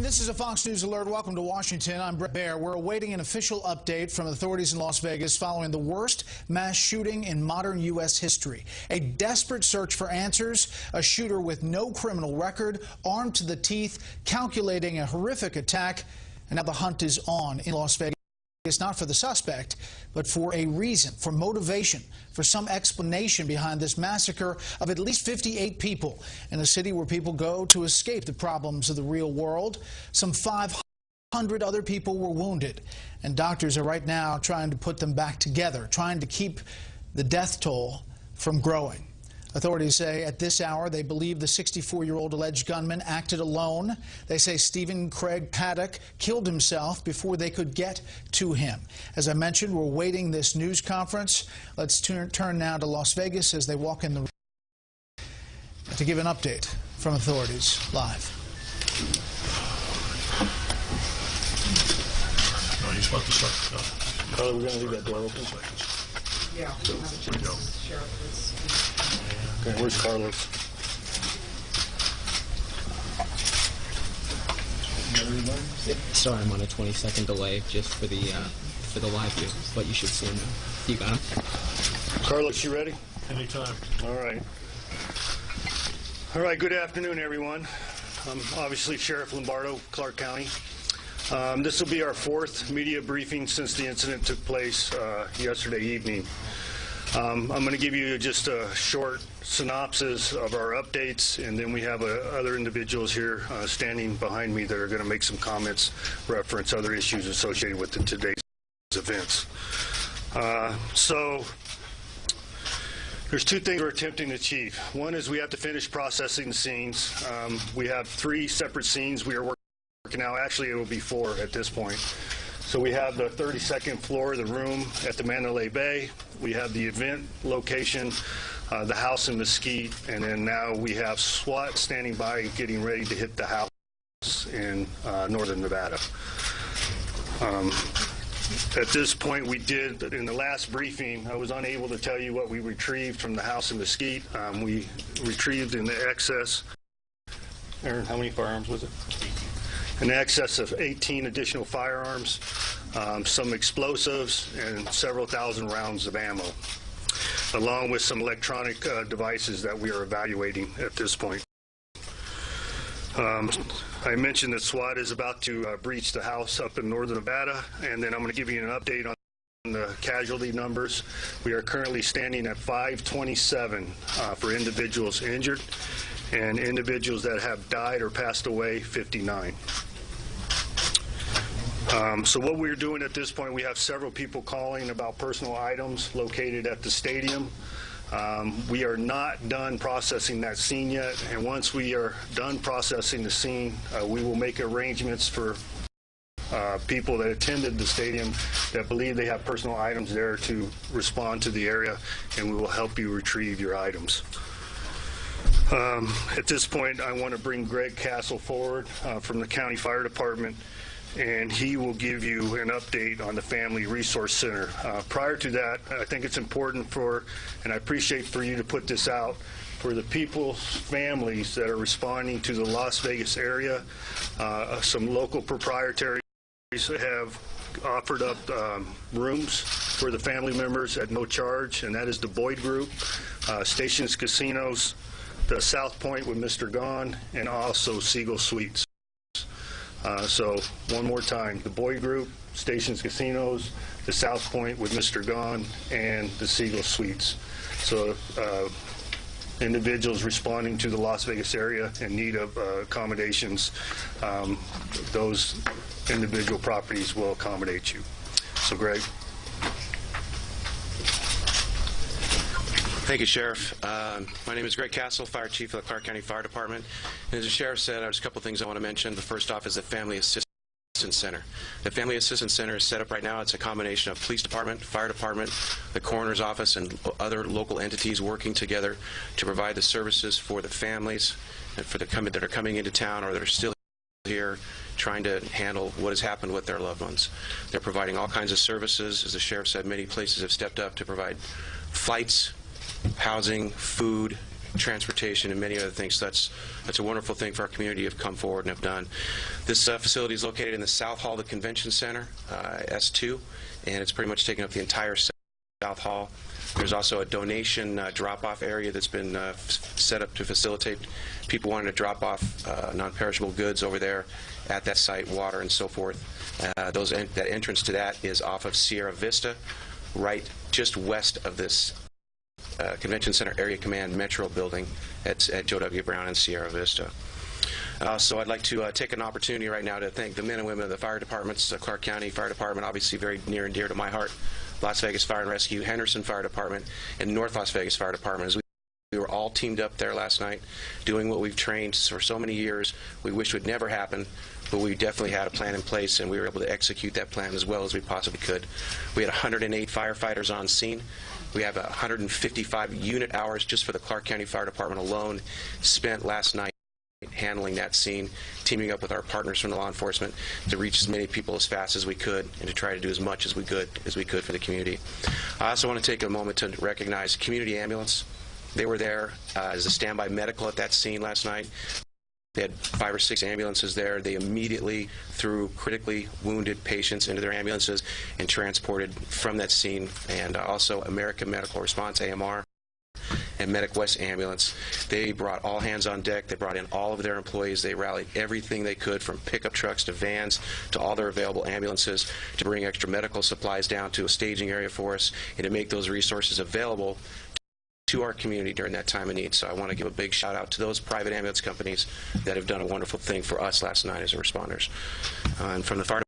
morning. This is a Fox News alert. Welcome to Washington. I'm Bret Baier. We're awaiting an official update from authorities in Las Vegas following the worst mass shooting in modern U.S. history. A desperate search for answers, a shooter with no criminal record, armed to the teeth, calculating a horrific attack, and now the hunt is on in Las Vegas. It's not for the suspect, but for a reason, for motivation, for some explanation behind this massacre of at least 58 people in a city where people go to escape the problems of the real world. Some 500 other people were wounded, and doctors are right now trying to put them back together, trying to keep the death toll from growing. Authorities say at this hour they believe the 64-year-old alleged gunman acted alone. They say Stephen Craig Paddock killed himself before they could get to him. As I mentioned, we're waiting this news conference. Let's turn now to Las Vegas as they walk in the room to give an update from authorities live. No, he's about to start. Carla, we're going to leave that door open. Yeah. Okay, where's Carlos? Sorry, I'm on a 20-second delay just for the live view, but you should see him now. You got him. Carlos, you ready? Anytime. All right. All right, good afternoon, everyone. I'm obviously Sheriff Lombardo, Clark County. This will be our fourth media briefing since the incident took place yesterday evening. I'm going to give you just a short synopsis of our updates, and then we have other individuals here standing behind me that are going to make some comments, reference other issues associated with today's events. So there's two things we're attempting to achieve. One is we have to finish processing the scenes. We have 3 separate scenes we are working out. Actually, it will be 4 at this point. So we have the 32nd floor, the room at the Mandalay Bay. We have the event location, the house in Mesquite, and then now we have SWAT standing by getting ready to hit the house in northern Nevada. At this point, we did, in the last briefing, I was unable to tell you what we retrieved from the house in Mesquite. We retrieved in the excess, Aaron, how many firearms was it? In excess of 18 additional firearms, some explosives, and several thousand rounds of ammo, along with some electronic devices that we are evaluating at this point. I mentioned that SWAT is about to breach the house up in northern Nevada, and then I'm going to give you an update on the casualty numbers. We are currently standing at 527 for individuals injured, and individuals that have died or passed away, 59. So what we're doing at this point, we have several people calling about personal items located at the stadium. We are not done processing that scene yet, and once we are done processing the scene, we will make arrangements for people that attended the stadium that believe they have personal items there to respond to the area, and we will help you retrieve your items. At this point, I want to bring Greg Castle forward from the County Fire Department, and he will give you an update on the Family Resource Center. Prior to that, I think it's important and I appreciate for you to put this out, for the people's families that are responding to the Las Vegas area. Some local proprietaries have offered up rooms for the family members at no charge, and that is the Boyd Group, Stations Casinos, the South Point with Mr. Gone, and also Siegel Suites. So one more time, the Boyd Group, Stations Casinos, the South Point with Mr. Gone, and the Siegel Suites. So individuals responding to the Las Vegas area in need of accommodations, those individual properties will accommodate you. So Greg. Thank you, Sheriff. My name is Greg Castle, Fire Chief of the Clark County Fire Department. And as the Sheriff said, there's a couple things I want to mention. The first off is the Family Assistance Center. The Family Assistance Center is set up right now. It's a combination of police department, fire department, the coroner's office, and other local entities working together to provide the services for the families and for that are coming into town or that are still here trying to handle what has happened with their loved ones. They're providing all kinds of services. As the Sheriff said, many places have stepped up to provide flights, housing, food, transportation, and many other things. So that's a wonderful thing for our community to have come forward and have done. This facility is located in the South Hall of the Convention Center, S2, and it's pretty much taken up the entire South Hall. There's also a donation drop-off area that's been set up to facilitate people wanting to drop off non-perishable goods over there at that site, water and so forth. That entrance to that is off of Sierra Vista, right just west of this Convention Center Area Command Metro building at Joe W. Brown and Sierra Vista. So I'd like to take an opportunity right now to thank the men and women of the fire departments, Clark County Fire Department, obviously very near and dear to my heart, Las Vegas Fire and Rescue, Henderson Fire Department, and North Las Vegas Fire Department. As we were all teamed up there last night doing what we've trained for so many years. We wish would never happen, but we definitely had a plan in place, and we were able to execute that plan as well as we possibly could. We had 108 firefighters on scene. We have 155 unit hours just for the Clark County Fire Department alone spent last night handling that scene, teaming up with our partners from the law enforcement to reach as many people as fast as we could and to try to do as much as we could for the community. I also want to take a moment to recognize Community Ambulance. They were there as a standby medical at that scene last night. They had 5 or 6 ambulances there. They immediately threw critically wounded patients into their ambulances and transported from that scene. And also American Medical Response, AMR, and Medic West Ambulance. They brought all hands on deck. They brought in all of their employees. They rallied everything they could, from pickup trucks to vans to all their available ambulances, to bring extra medical supplies down to a staging area for us and to make those resources available to our community during that time of need. So I want to give a big shout out to those private ambulance companies that have done a wonderful thing for us last night as responders. And from the fire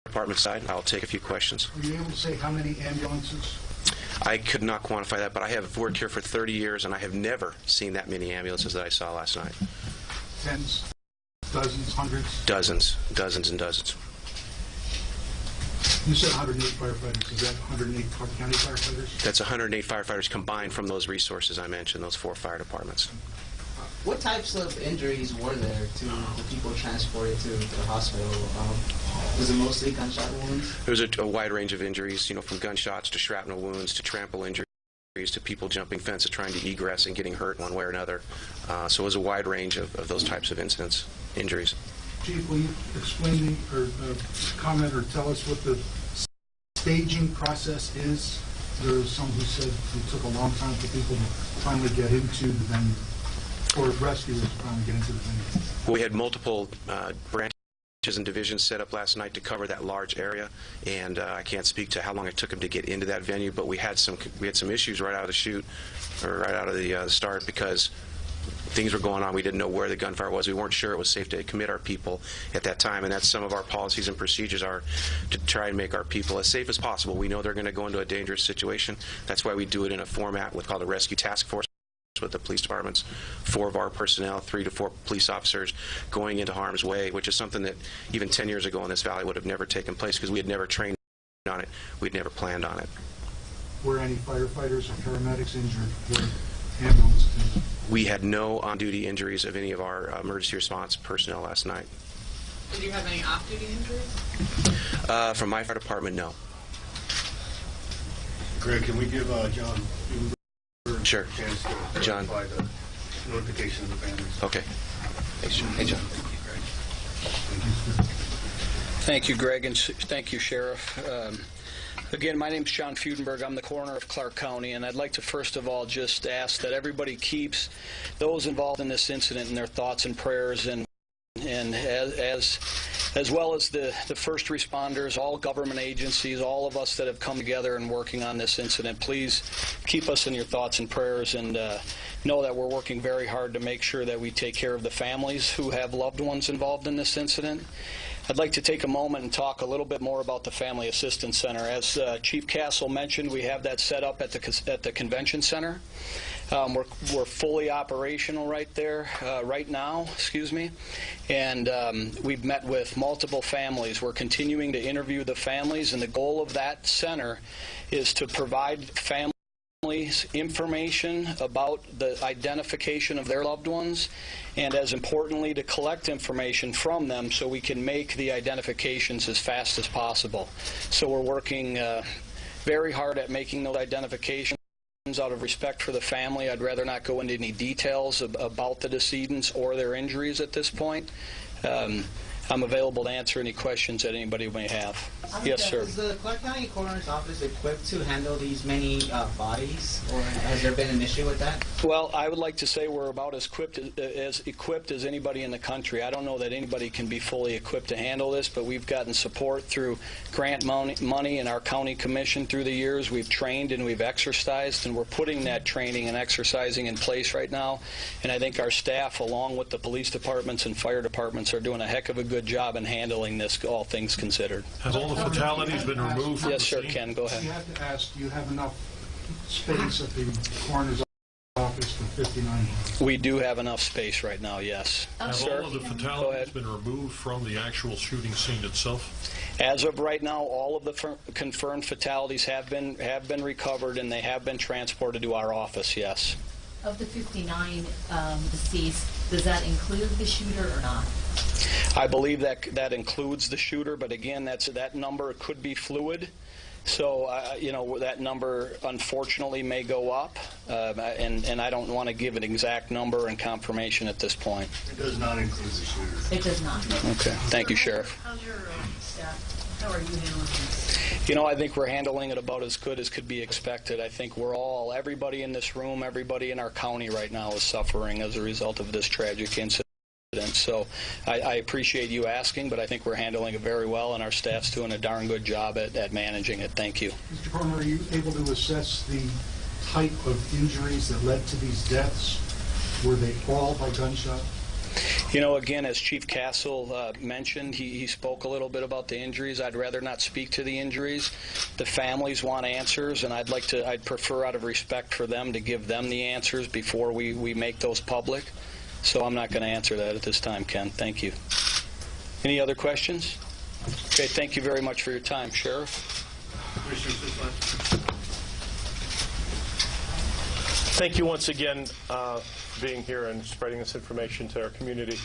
department side, I'll take a few questions. Are you able to say how many ambulances? I could not quantify that, but I have worked here for 30 years, and I have never seen that many ambulances that I saw last night. Tens, dozens, hundreds? Dozens and dozens. You said 108 firefighters. Is that 108 Clark County firefighters? That's 108 firefighters combined from those resources I mentioned, those 4 fire departments. What types of injuries were there to the people transported to the hospital? Was it mostly gunshot wounds? There was a wide range of injuries, from gunshots to shrapnel wounds to trample injuries to people jumping fences trying to egress and getting hurt one way or another. So it was a wide range of those types of injuries. Chief, will you explain or comment or tell us what the staging process is? There was some who said it took a long time for people to finally get into the venue, or rescuers to finally get into the venue. Well, we had multiple branches and divisions set up last night to cover that large area, and I can't speak to how long it took them to get into that venue, but we had some issues right out of the chute, or right out of the start, because things were going on. We didn't know where the gunfire was. We weren't sure it was safe to commit our people at that time, and that's some of our policies and procedures are to try and make our people as safe as possible. We know they're going to go into a dangerous situation. That's why we do it in a format called a rescue task force with the police departments, 4 of our personnel, 3 to 4 police officers going into harm's way, which is something that even 10 years ago in this valley would have never taken place because we had never trained on it. We'd never planned on it. Were any firefighters or paramedics injured? Were ambulance injured? We had no on-duty injuries of any of our emergency response personnel last night. Did you have any off-duty injuries? From my fire department, no. Greg, can we give John Sure. a chance to John. clarify the notification of the families? Okay. Thanks, John. Hey, John. Thank you, Greg, and thank you, Sheriff. Again, my name is John Fudenberg. I'm the coroner of Clark County, and I'd like to first of all just ask that everybody keeps those involved in this incident in their thoughts and prayers, and as well as the first responders, all government agencies, all of us that have come together and working on this incident. Please keep us in your thoughts and prayers, and know that we're working very hard to make sure that we take care of the families who have loved ones involved in this incident. I'd like to take a moment and talk a little bit more about the Family Assistance Center. As Chief Castle mentioned, we have that set up at the Convention Center. We're fully operational right there, right now, and we've met with multiple families. We're continuing to interview the families, and the goal of that center is to provide families information about the identification of their loved ones, and as importantly, to collect information from them so we can make the identifications as fast as possible. So we're working very hard at making those identifications out of respect for the family, I'd rather not go into any details about the decedents or their injuries at this point. I'm available to answer any questions that anybody may have. Yes, sir. Is the Clark County Coroner's Office equipped to handle these many bodies, or has there been an issue with that? Well, I would like to say we're about as equipped as anybody in the country. I don't know that anybody can be fully equipped to handle this, but we've gotten support through grant money and our county commission through the years. We've trained and we've exercised, and we're putting that training and exercising in place right now. And I think our staff, along with the police departments and fire departments, are doing a heck of a good job in handling this, all things considered. Have all the fatalities been removed from Yes, the sir, scene? Ken, go ahead. You have to ask, do you have enough space at the coroner's office for 59? We do have enough space right now, yes. Have Sir? all of the fatalities been removed from the actual shooting scene itself? As of right now, all of the confirmed fatalities have been recovered, and they have been transported to our office, yes. Of the 59 deceased, does that include the shooter or not? I believe that includes the shooter, but again, that number could be fluid. So, you know, that number unfortunately may go up, and I don't want to give an exact number and confirmation at this point. It does not include the shooter. It does not. Okay. Thank you, Sheriff. How's your staff? How are you handling this? You know, I think we're handling it about as good as could be expected. I think everybody in this room, everybody in our county right now is suffering as a result of this tragic incident. So I appreciate you asking, but I think we're handling it very well, and our staff's doing a darn good job at managing it. Thank you. Mr. Coroner, are you able to assess the type of injuries that led to these deaths? Were they all by gunshot? You know, again, as Chief Castle mentioned, he spoke a little bit about the injuries. I'd rather not speak to the injuries. The families want answers, and I'd prefer, out of respect for them, to give them the answers before we make those public. So I'm not going to answer that at this time, Ken. Thank you. Any other questions? Okay, thank you very much for your time. Sheriff? Thank you once again for being here and spreading this information to our community.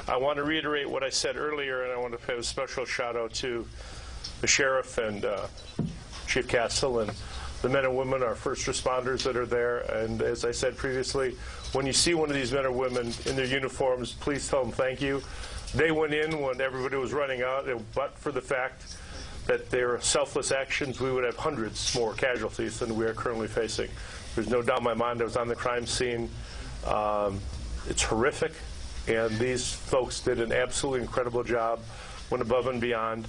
I want to reiterate what I said earlier, and I want to pay a special shout out to the Sheriff and Chief Castle and the men and women, our first responders that are there. And as I said previously, when you see one of these men or women in their uniforms, please tell them thank you. They went in when everybody was running out, but for the fact that their selfless actions, we would have hundreds more casualties than we are currently facing. There's no doubt in my mind. I was on the crime scene. It's horrific, and these folks did an absolutely incredible job, went above and beyond.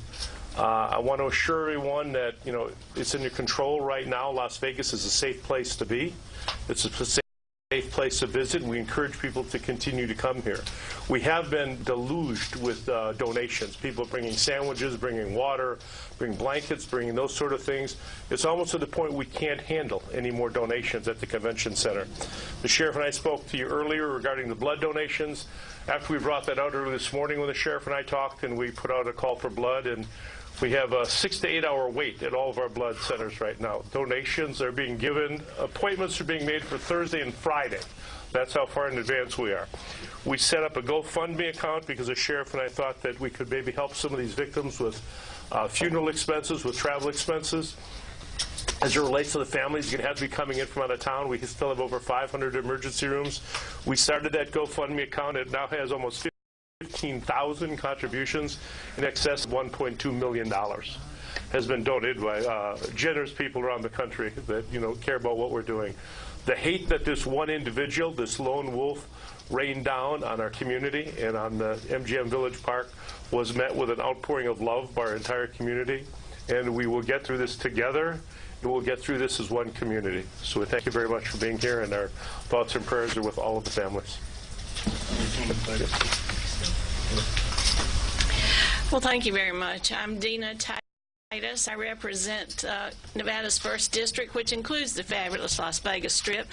I want to assure everyone that, you know, it's in your control right now. Las Vegas is a safe place to be. It's a safe place to visit, and we encourage people to continue to come here. We have been deluged with donations. People bringing sandwiches, bringing water, bringing blankets, bringing those sort of things. It's almost to the point we can't handle any more donations at the convention center. The Sheriff and I spoke to you earlier regarding the blood donations. After we brought that out early this morning when the Sheriff and I talked, and we put out a call for blood, and we have a 6 to 8 hour wait at all of our blood centers right now. Donations are being given. Appointments are being made for Thursday and Friday. That's how far in advance we are. We set up a GoFundMe account because the Sheriff and I thought that we could maybe help some of these victims with funeral expenses, with travel expenses. As it relates to the families, you're going to have to be coming in from out of town. We still have over 500 emergency rooms. We started that GoFundMe account. It now has almost 15,000 contributions. In excess of $1.2 million has been donated by generous people around the country that, you know, care about what we're doing. The hate that this one individual, this lone wolf, rained down on our community and on the MGM Village Park was met with an outpouring of love by our entire community. And we will get through this together, and we'll get through this as one community. So we thank you very much for being here, and our thoughts and prayers are with all of the families. Well, thank you very much. I'm Dina Titus. I represent Nevada's 1st District, which includes the fabulous Las Vegas Strip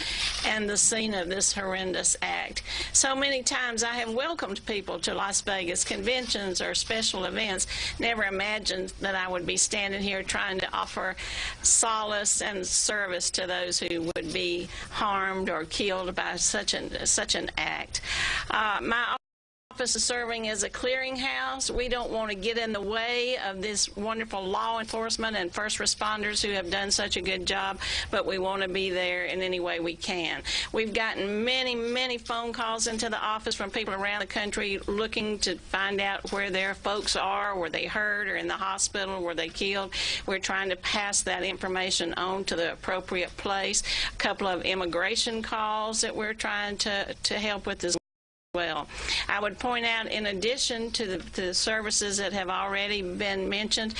and the scene of this horrendous act. So many times I have welcomed people to Las Vegas conventions or special events, never imagined that I would be standing here trying to offer solace and service to those who would be harmed or killed by such an act. My office is serving as a clearinghouse. We don't want to get in the way of this wonderful law enforcement and first responders who have done such a good job, but we want to be there in any way we can. We've gotten many, many phone calls into the office from people around the country looking to find out where their folks are, were they hurt or in the hospital, were they killed. We're trying to pass that information on to the appropriate place. A couple of immigration calls that we're trying to help with as well. I would point out, in addition to the services that have already been mentioned,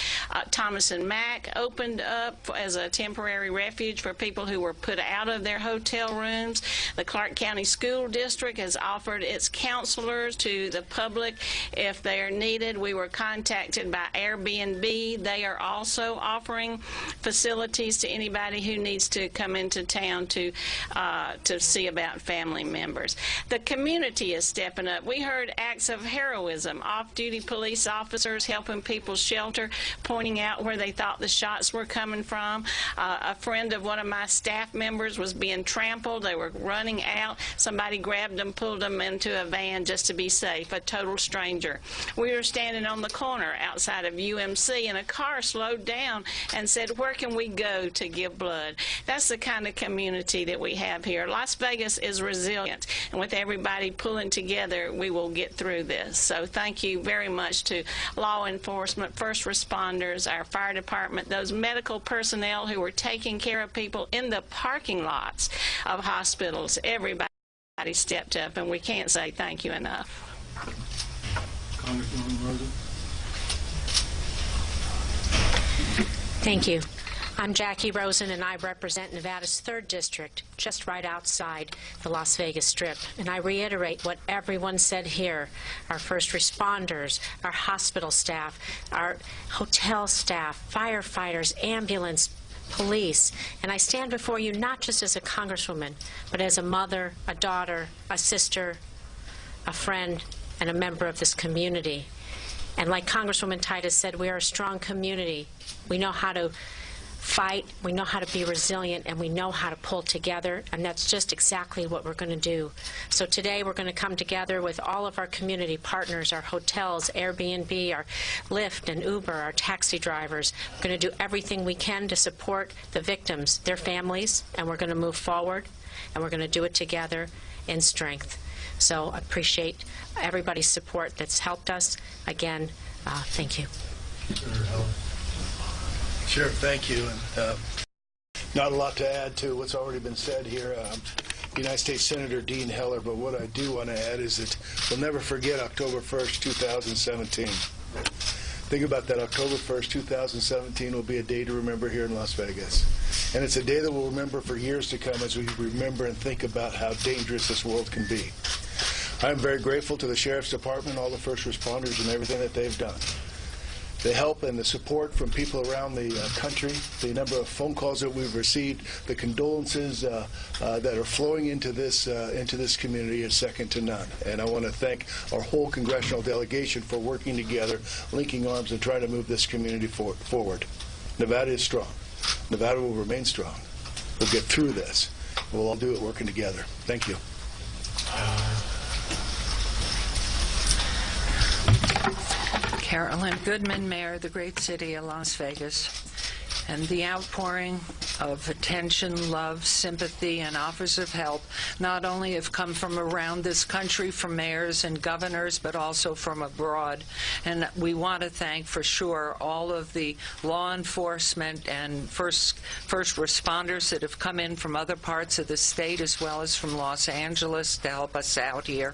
Thomas and Mack opened up as a temporary refuge for people who were put out of their hotel rooms. The Clark County School District has offered its counselors to the public if they are needed. We were contacted by Airbnb. They are also offering facilities to anybody who needs to come into town to see about family members. The community is stepping up. We heard acts of heroism, off-duty police officers helping people shelter, pointing out where they thought the shots were coming from. A friend of one of my staff members was being trampled. They were running out. Somebody grabbed them, pulled them into a van just to be safe, a total stranger. We were standing on the corner outside of UMC, and a car slowed down and said, "Where can we go to give blood?" That's the kind of community that we have here. Las Vegas is resilient, and with everybody pulling together, we will get through this. So thank you very much to law enforcement, first responders, our fire department, those medical personnel who were taking care of people in the parking lots of hospitals. Everybody stepped up, and we can't say thank you enough. Congresswoman Rosen. Thank you. I'm Jackie Rosen, and I represent Nevada's 3rd District, just right outside the Las Vegas Strip. And I reiterate what everyone said here, our first responders, our hospital staff, our hotel staff, firefighters, ambulance, police. And I stand before you not just as a congresswoman, but as a mother, a daughter, a sister, a friend, and a member of this community. And like Congresswoman Titus said, we are a strong community. We know how to fight, we know how to be resilient, and we know how to pull together, and that's just exactly what we're going to do. So today we're going to come together with all of our community partners, our hotels, Airbnb, our Lyft and Uber, our taxi drivers. We're going to do everything we can to support the victims, their families, and we're going to move forward, and we're going to do it together in strength. So I appreciate everybody's support that's helped us. Again, thank you. Sure, thank you. And not a lot to add to what's already been said here. United States Senator Dean Heller, but what I do want to add is that we'll never forget October 1st, 2017. Think about that. October 1st, 2017 will be a day to remember here in Las Vegas. And it's a day that we'll remember for years to come as we remember and think about how dangerous this world can be. I'm very grateful to the Sheriff's Department, all the first responders, and everything that they've done. The help and the support from people around the country, the number of phone calls that we've received, the condolences that are flowing into this community is second to none. And I want to thank our whole congressional delegation for working together, linking arms, and trying to move this community forward. Nevada is strong. Nevada will remain strong. We'll get through this. We'll all do it working together. Thank you. Carolyn Goodman, Mayor of the great city of Las Vegas. And the outpouring of attention, love, sympathy, and offers of help not only have come from around this country, from mayors and governors, but also from abroad. And we want to thank, for sure, all of the law enforcement and first responders that have come in from other parts of the state, as well as from Los Angeles, to help us out here.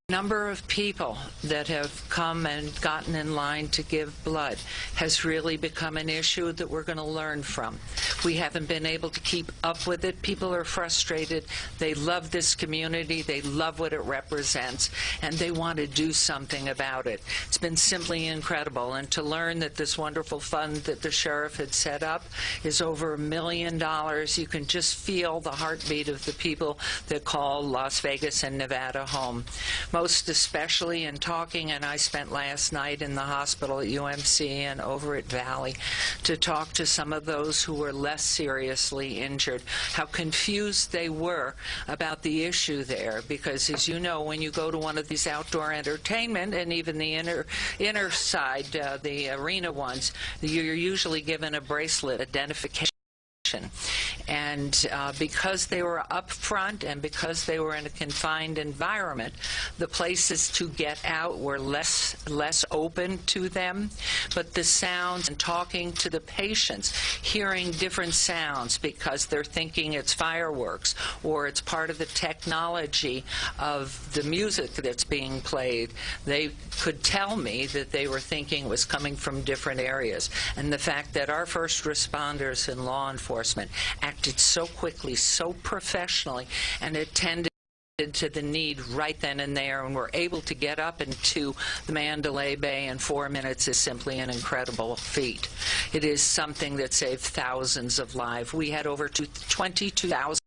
The number of people that have come and gotten in line to give blood has really become an issue that we're going to learn from. We haven't been able to keep up with it. People are frustrated. They love this community. They love what it represents, and they want to do something about it. It's been simply incredible. And to learn that this wonderful fund that the sheriff had set up is over $1 million, you can just feel the heartbeat of the people that call Las Vegas and Nevada home. most especially in talking, and I spent last night in the hospital at UMC and over at Valley to talk to some of those who were less seriously injured, how confused they were about the issue there, because as you know, when you go to one of these outdoor entertainment and even the inner side, the arena ones, you're usually given a bracelet identification. And because they were up front and because they were in a confined environment, the places to get out were less open to them. But the sounds and talking to the patients, hearing different sounds because they're thinking it's fireworks or it's part of the technology of the music that's being played, they could tell me that they were thinking it was coming from different areas. And the fact that our first responders and law enforcement acted so quickly, so professionally, and attended to the need right then and there, and were able to get up into the Mandalay Bay in 4 minutes is simply an incredible feat. It is something that saved thousands of lives. We had over 22,000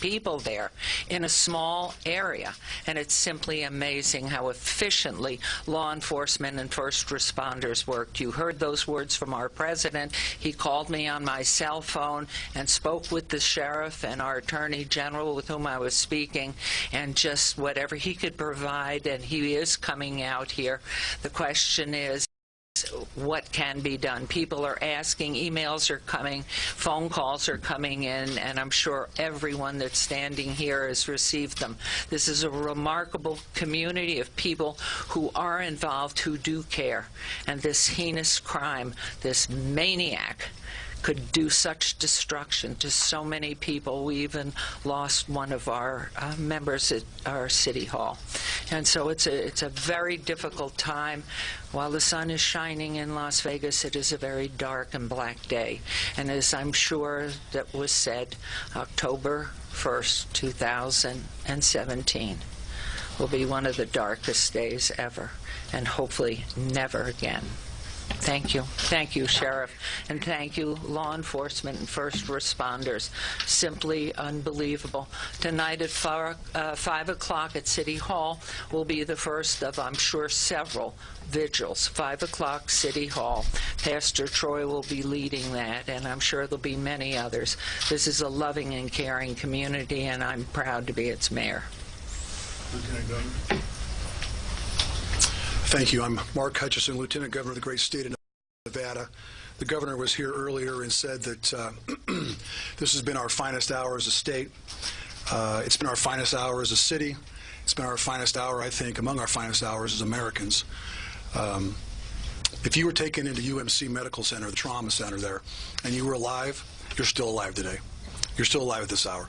people there in a small area, and it's simply amazing how efficiently law enforcement and first responders worked. You heard those words from our president. He called me on my cell phone and spoke with the sheriff and our attorney general with whom I was speaking, and just whatever he could provide, and he is coming out here. The question is, what can be done? People are asking, emails are coming, phone calls are coming in, and I'm sure everyone that's standing here has received them. This is a remarkable community of people who are involved, who do care. And this heinous crime, this maniac, could do such destruction to so many people. We even lost one of our members at our city hall. And so it's a very difficult time. While the sun is shining in Las Vegas, it is a very dark and black day. And as I'm sure that was said, October 1st, 2017 will be one of the darkest days ever, and hopefully never again. Thank you. Thank you, Sheriff. And thank you, law enforcement and first responders. Simply unbelievable. Tonight at 5 o'clock at City Hall will be the first of, I'm sure, several vigils. 5 o'clock, City Hall. Pastor Troy will be leading that, and I'm sure there'll be many others. This is a loving and caring community, and I'm proud to be its mayor. Lieutenant Governor. Thank you. I'm Mark Hutchison, Lieutenant Governor of the great state of Nevada. The governor was here earlier and said that this has been our finest hour as a state. It's been our finest hour as a city. It's been our finest hour, I think, among our finest hours as Americans. If you were taken into UMC Medical Center, the trauma center there, and you were alive, you're still alive today. You're still alive at this hour.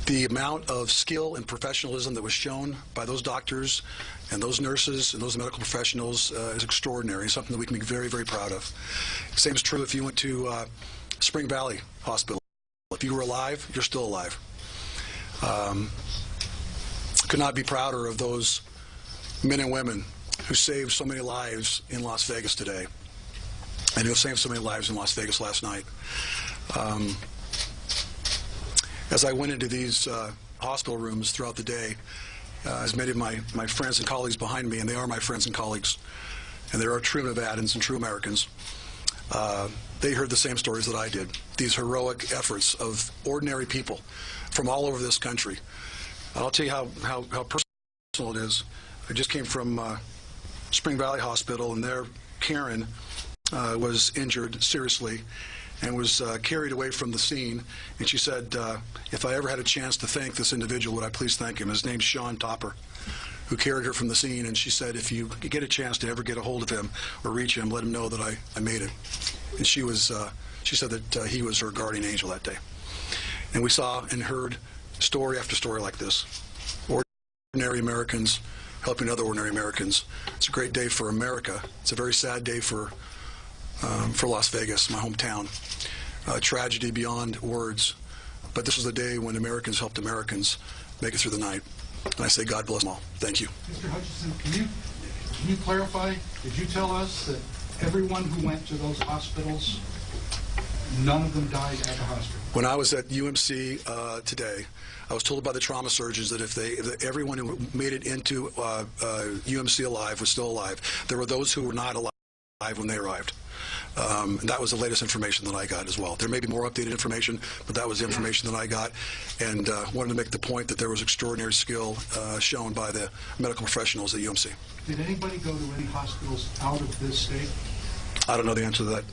The amount of skill and professionalism that was shown by those doctors and those nurses and those medical professionals is extraordinary. It's something that we can be very, very proud of. Same is true if you went to Spring Valley Hospital. If you were alive, you're still alive. Could not be prouder of those men and women who saved so many lives in Las Vegas today, and who saved so many lives in Las Vegas last night. As I went into these hospital rooms throughout the day, as many of my friends and colleagues behind me, and they are my friends and colleagues, and they are true Nevadans and true Americans, they heard the same stories that I did. These heroic efforts of ordinary people from all over this country. I'll tell you how personal it is. I just came from Spring Valley Hospital, and there Karen was injured seriously and was carried away from the scene. And she said, if I ever had a chance to thank this individual, would I please thank him? His name's Sean Topper, who carried her from the scene. And she said, if you get a chance to ever get a hold of him or reach him, let him know that I made it. And she said that he was her guardian angel that day. And we saw and heard story after story like this. Ordinary Americans helping other ordinary Americans. It's a great day for America. It's a very sad day for Las Vegas, my hometown. Tragedy beyond words. But this was the day when Americans helped Americans make it through the night. And I say God bless them all. Thank you. Mr. Hutchison, can you clarify? Did you tell us that everyone who went to those hospitals, none of them died at the hospital? When I was at UMC today, I was told by the trauma surgeons that if everyone who made it into UMC alive was still alive. There were those who were not alive when they arrived. That was the latest information that I got as well. There may be more updated information, but that was the information that I got, and wanted to make the point that there was extraordinary skill shown by the medical professionals at UMC. Did anybody go to any hospitals out of this state? I don't know the answer to that.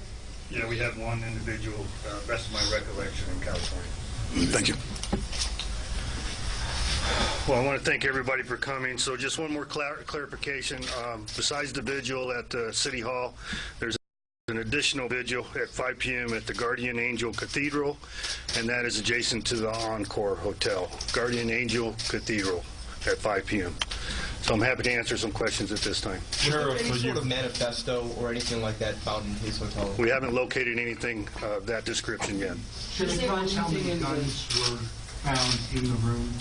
Yeah, we had one individual, best of my recollection, in California. Thank you. Well, I want to thank everybody for coming. So just one more clarification. Besides the vigil at City Hall, there's an additional vigil at 5 p.m. at the Guardian Angel Cathedral, and that is adjacent to the Encore Hotel. Guardian Angel Cathedral at 5 p.m. So I'm happy to answer some questions at this time. Sheriff, was there any sort of manifesto or anything like that found in his hotel? We haven't located anything of that description yet. Should you tell us how many guns were found in the room?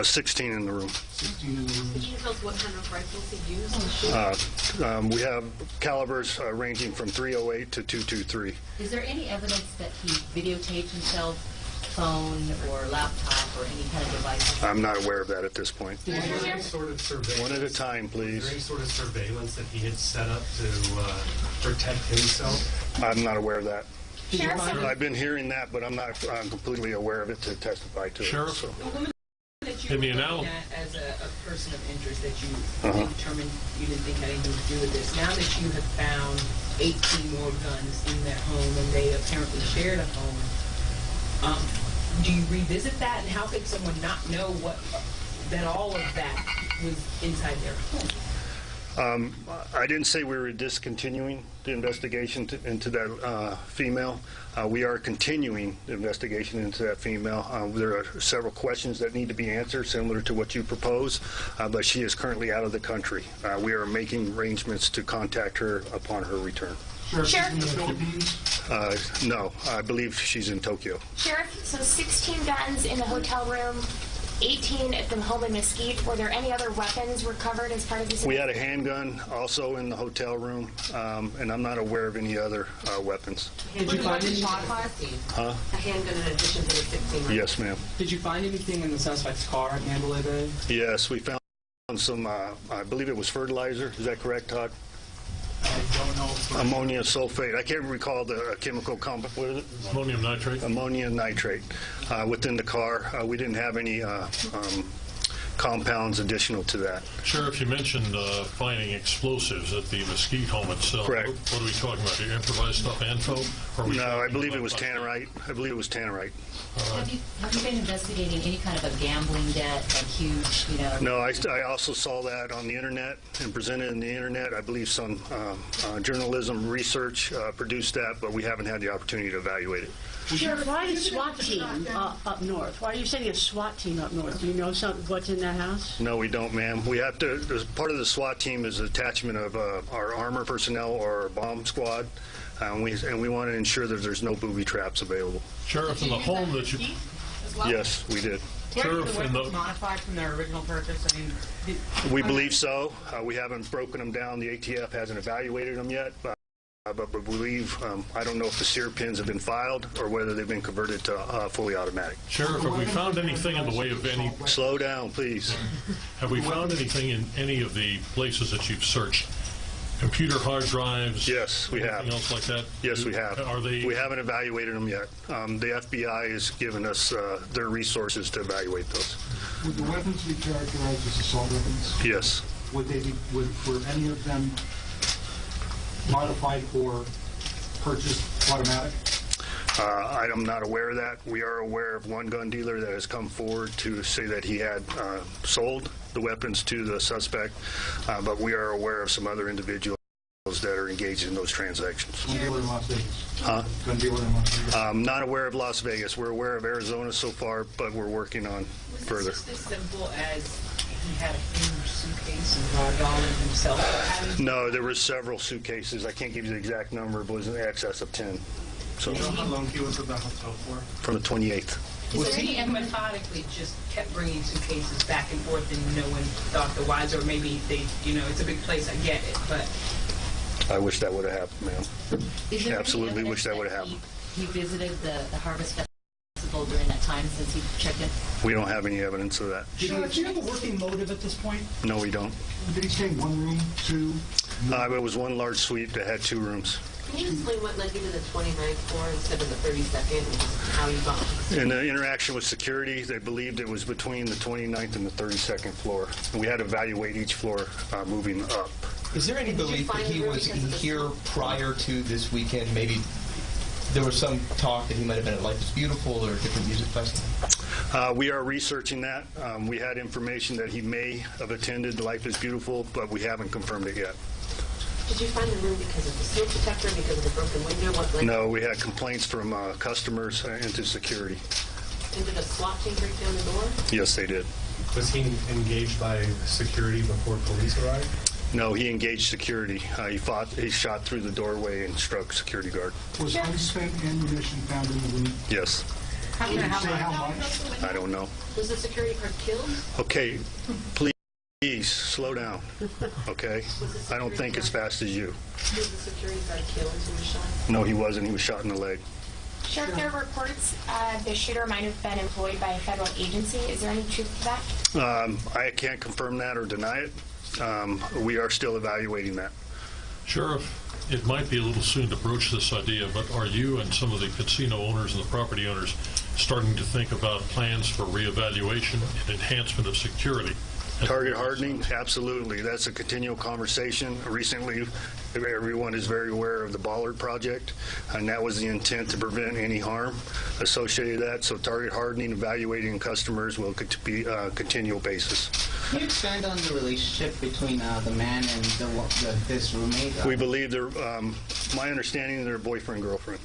16 in the room. 16 in the room. Can you tell us what kind of rifles he used? We have calibers ranging from .308 to .223. Is there any evidence that he videotaped himself, phone or laptop or any kind of device? I'm not aware of that at this point. Was there any sort of surveillance? One at a time, please. Was there any sort of surveillance that he had set up to protect himself? I'm not aware of that. Sheriff, I've been hearing that, but I'm not completely aware of it to testify to. Sheriff, it, so. In the analysis, as a person of interest that you determined you didn't think had anything to do with this. Now that you have found 18 more guns in their home and they apparently shared a home, do you revisit that? And how could someone not know that all of that was inside their home? I didn't say we were discontinuing the investigation into that female. We are continuing the investigation into that female. There are several questions that need to be answered, similar to what you propose, but she is currently out of the country. We are making arrangements to contact her upon her return. Sheriff, in the Philippines? No, I believe she's in Tokyo. Sheriff, so 16 guns in the hotel room, 18 at the home in Mesquite. Were there any other weapons recovered as part of this? We had a handgun also in the hotel room, and I'm not aware of any other weapons. Did you find any? Huh? A handgun in addition to the 16 rounds? Yes, ma'am. Did you find anything in the suspect's car at Mandalay Bay? Yes, we found some, I believe it was fertilizer. Is that correct, Todd? I don't know. Ammonia sulfate. I can't recall the chemical compound. What is it? Ammonium nitrate. Ammonium nitrate within the car. We didn't have any compounds additional to that. Sheriff, you mentioned finding explosives at the Mesquite home itself. Correct. What are we talking about? The improvised stuff, ANFO? No, I believe it was tannerite. I believe it was tannerite. Have you been investigating any kind of a gambling debt, like huge, No, I also saw that on the internet and presented in the internet. I believe some journalism research produced that, but we haven't had the opportunity to evaluate it. Sheriff, why a SWAT team up north? Why are you sending a SWAT team up north? Do you know what's in that house? No, we don't, ma'am. We have to. Part of the SWAT team is attachment of our armor personnel or our bomb squad, and we want to ensure that there's no booby traps available. Sheriff, in the home that you. Yes, we did. Were the weapons modified from their original purchase? I mean, we believe so. We haven't broken them down. The ATF hasn't evaluated them yet. But we believe, I don't know if the sear pins have been filed or whether they've been converted to fully automatic. Sheriff, have we found anything in the way of any... Slow down, please. Have we found anything in any of the places that you've searched? Computer hard drives? Yes, we have. Anything else like that? Yes, we have. Are they... We haven't evaluated them yet. The FBI has given us their resources to evaluate those. Would the weapons be characterized as assault weapons? Yes. Would they be? Were any of them modified or purchased automatic? I'm not aware of that. We are aware of one gun dealer that has come forward to say that he had sold the weapons to the suspect, but we are aware of some other individuals that are engaged in those transactions. Gun dealer in Las Vegas? Huh? Gun dealer in Las Vegas? I'm not aware of Las Vegas. We're aware of Arizona so far, but we're working on further. Was this just as simple as he had a huge suitcase and brought it all in himself? No, there were several suitcases. I can't give you the exact number, but it was in excess of 10. So, you know how long he was at the hotel for? From the 28th. So he methodically just kept bringing suitcases back and forth and no one thought the wise, or maybe they, it's a big place, I get it, but... I wish that would have happened, ma'am. Absolutely wish that would have happened. He visited the Harvest Festival vehicle during that time since he checked in? We don't have any evidence of that. Do you have a working motive at this point? No, we don't. Did he stay in one room, two? It was one large suite that had 2 rooms. Can you explain what led you to the 29th floor instead of the 32nd, and how you got? In the interaction with security, they believed it was between the 29th and the 32nd floor. We had to evaluate each floor moving up. Is there any belief that he was here prior to this weekend? Maybe there was some talk that he might have been at Life is Beautiful or a different music festival? We are researching that. We had information that he may have attended Life is Beautiful, but we haven't confirmed it yet. Did you find the room because of the smoke detector, because of the broken window? No, we had complaints from customers into security. And did a SWAT team break down the door? Yes, they did. Was he engaged by security before police arrived? No, he engaged security. He shot through the doorway and struck security guard. Was unspent ammunition found in the room? Yes. How Did you say how much? I don't know. Was the security guard killed? Okay, please slow down. Okay, I don't think as fast as you. Was the security guard killed when he was shot? No, he wasn't. He was shot in the leg. Sheriff, there are reports the shooter might have been employed by a federal agency. Is there any truth to that? I can't confirm that or deny it. We are still evaluating that. Sheriff, it might be a little soon to broach this idea, but are you and some of the casino owners and the property owners starting to think about plans for reevaluation and enhancement of security? Target hardening, absolutely. That's a continual conversation. Recently, everyone is very aware of the Ballard project, and that was the intent to prevent any harm associated with that. So target hardening, evaluating customers will be a continual basis. Can you expand on the relationship between the man and his roommate? We believe they're, my understanding, they're boyfriend-girlfriend.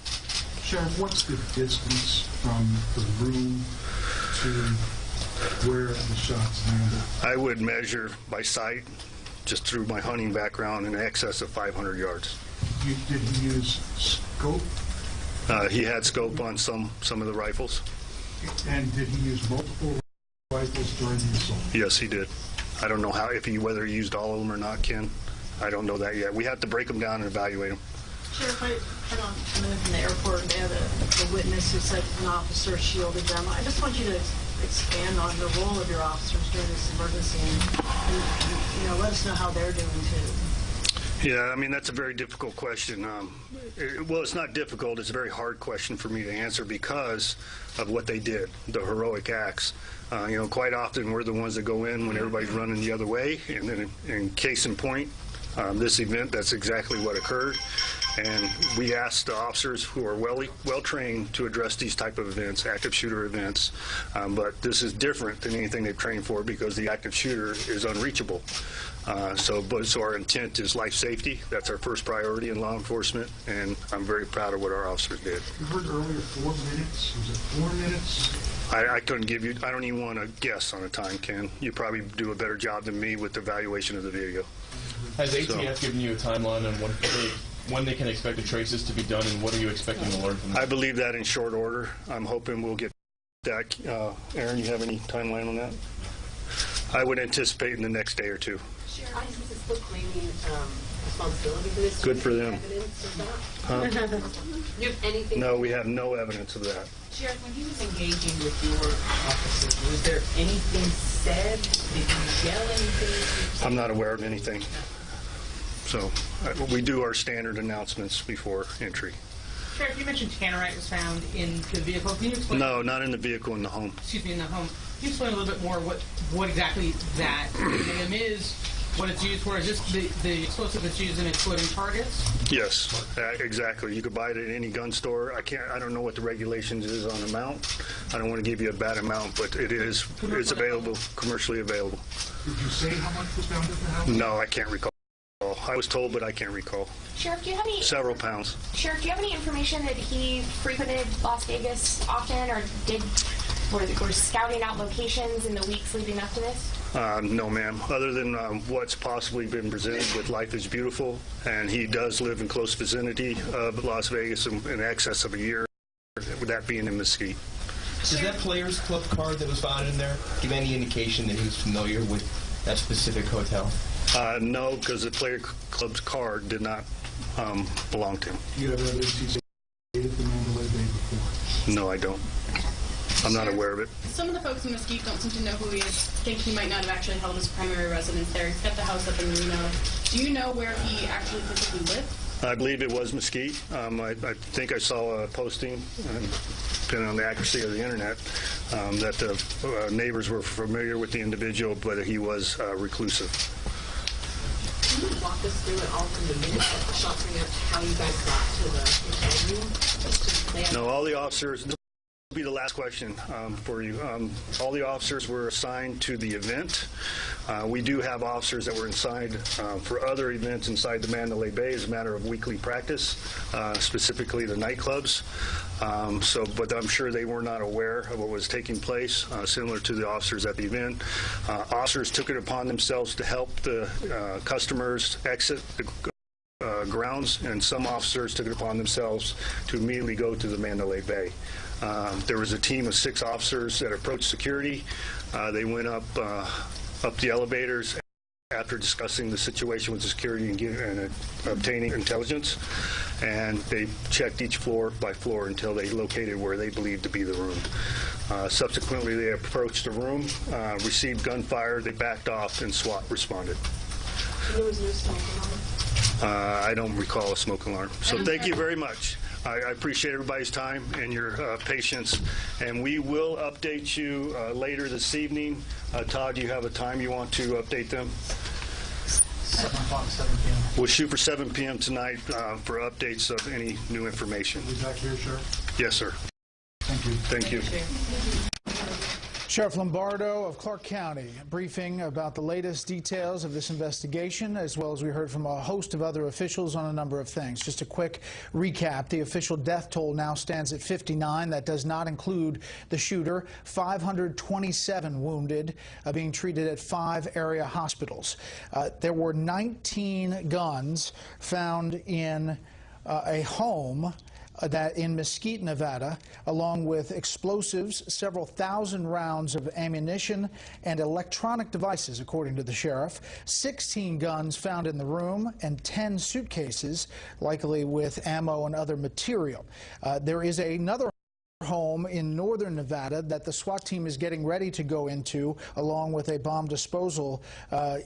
Sheriff, what's the distance from the room to where the shots landed? I would measure by sight, just through my hunting background, in excess of 500 yards. Did he use scope? He had scope on some of the rifles. And did he use multiple rifles during the assault? Yes, he did. I don't know whether he used all of them or not, Ken. I don't know that yet. We have to break them down and evaluate them. Sheriff, I moved from the airport, and they had a witness who said an officer shielded them. I just want you to expand on the role of your officers during this emergency and let us know how they're doing too. Yeah, I mean, that's a very difficult question. Well, it's not difficult. It's a very hard question for me to answer because of what they did, the heroic acts. Quite often we're the ones that go in when everybody's running the other way, and then in case in point, this event, that's exactly what occurred. And we asked the officers who are well trained to address these type of events, active shooter events. But this is different than anything they've trained for because the active shooter is unreachable. So our intent is life safety. That's our first priority in law enforcement, and I'm very proud of what our officers did. You heard earlier 4 minutes. Was it 4 minutes? I couldn't give you, I don't even want to guess on a time, Ken. You probably do a better job than me with the evaluation of the video. Has ATF given you a timeline on when they can expect the traces to be done, and what are you expecting to learn from them? I believe that in short order. I'm hoping we'll get that. Aaron, you have any timeline on that? I would anticipate in the next day or two. Sheriff, ISIS is still claiming responsibility for this. Good for them. Evidence of that? Huh? You have anything? No, we have no evidence of that. Sheriff, when he was engaging with your officers, was there anything said? Did you yell anything? I'm not aware of anything. So we do our standard announcements before entry. Sheriff, you mentioned tannerite was found in the vehicle. Can you explain? No, not in the vehicle, in the home. Excuse me, in the home. Can you explain a little bit more what exactly that item is, what it's used for? Is this the explosive that's used in exploding targets? Yes, exactly. You could buy it at any gun store. I don't know what the regulations is on amount. I don't want to give you a bad amount, but it's available, commercially available. Did you say how much was found at the house? No, I can't recall. I was told, but I can't recall. Sheriff, do you have any... Several pounds. Sheriff, do you have any information that he frequented Las Vegas often or were scouting out locations in the weeks leading up to this? No, ma'am. Other than what's possibly been presented with Life is Beautiful, and he does live in close vicinity of Las Vegas in excess of a year, with that being in Mesquite. Does that Players Club card that was found in there give any indication that he was familiar with that specific hotel? No, because the Player Club's card did not belong to him. Do you have evidence he stayed at the Mandalay Bay before? No, I don't. I'm not aware of it. Some of the folks in Mesquite don't seem to know who he is, think he might not have actually held his primary residence there. He's got the house up in Reno. Do you know where he actually physically lived? I believe it was Mesquite. I think I saw a posting, depending on the accuracy of the internet, that the neighbors were familiar with the individual, but he was reclusive. Can you walk us through it all from the minute that the shots rang out to how you guys got to the hotel room? Just to plan. No, all the officers. This will be the last question for you. All the officers were assigned to the event. We do have officers that were assigned for other events inside the Mandalay Bay as a matter of weekly practice, specifically the nightclubs. But I'm sure they were not aware of what was taking place, similar to the officers at the event. Officers took it upon themselves to help the customers exit the grounds, and some officers took it upon themselves to immediately go to the Mandalay Bay. There was a team of 6 officers that approached security. They went up the elevators after discussing the situation with the security and obtaining intelligence, and they checked each floor by floor until they located where they believed to be the room. Subsequently, they approached the room, received gunfire, they backed off, and SWAT responded. There was no smoke alarm? I don't recall a smoke alarm. So thank you very much. I appreciate everybody's time and your patience, and we will update you later this evening. Todd, do you have a time you want to update them? 7 o'clock, 7 p.m. We'll shoot for 7 p.m. tonight for updates of any new information. Is that clear, Sheriff? Yes, sir. Thank you. Thank you. Sheriff Lombardo of Clark County briefing about the latest details of this investigation, as well as we heard from a host of other officials on a number of things. Just a quick recap. The official death toll now stands at 59. That does not include the shooter. 527 wounded, being treated at 5 area hospitals. There were 19 guns found in a home that in Mesquite, Nevada, along with explosives, several thousand rounds of ammunition, and electronic devices, according to the sheriff. 16 guns found in the room and 10 suitcases, likely with ammo and other material. There is another home in northern Nevada that the SWAT team is getting ready to go into, along with a bomb disposal